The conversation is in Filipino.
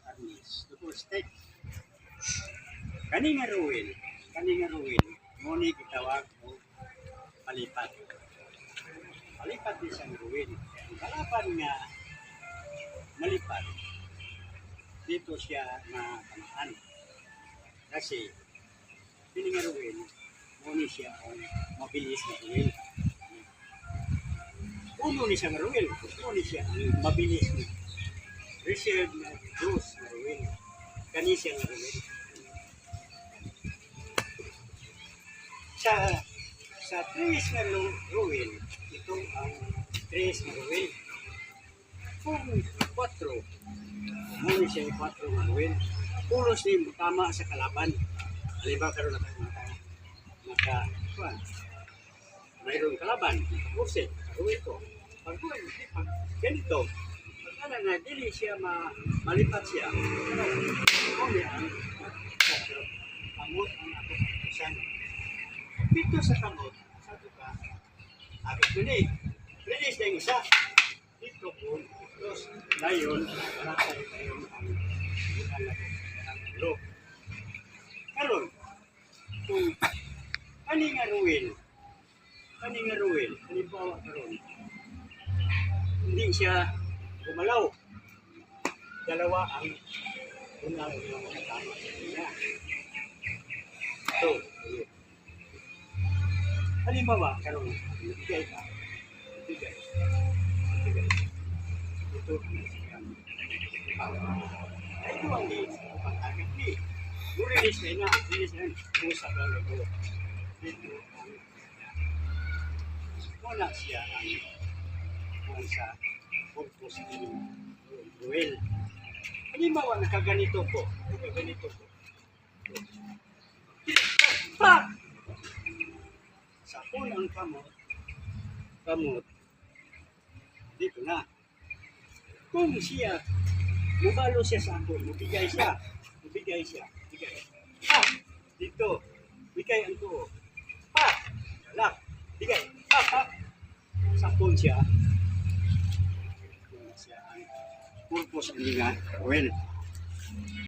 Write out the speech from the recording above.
arnis. Ito step. Kani nga ruwil, muni gitawag mo palipat. Palipat din siyang ruwil. Ang kalaban nga malipat, dito siya matamaan. Kasi, kani nga ruwil, muni siya ang mabilis na ruwil. Uno ni siyang ruwil, muni siya ang mabilis na reserve na juice na ruwil. Kani siya nga ruwil. Sa tres na ruwil, ito ang tres na ruwil. Kung 4, muna siya yung 4 na ruwil. Pulos ni tama sa kalaban. Halimbawa karoon mayroong kalaban, kursi, ruwil ko. Pag ganito, pag nga, dili siya malipat siya. Kung yan, kamot ang ako kapusan. Dito sa kamot, sabi ka, agad muli. Release na yung isa. Dito po, tapos ngayon, nakakay ngayon ang ulo. Karon, kung kaning ruwil, halimbawa karon, hindi siya gumalaw. Dalawa ang unang tama sa kanya. So, halimbawa, karon, bigay. Ito ang pagkakit ni. Release na usap lang ito. Dito wala siya ang sa purpose ni Ruel. Halimbawa, nakaganito ko. Pa! Sapon ang kamot, dito na. Kung siya, mubalo siya sa ako, mabigay siya. Dito, bigay ang tuo. Wala, bigay. Sapon siya. Siya ang purpose ni nga, well,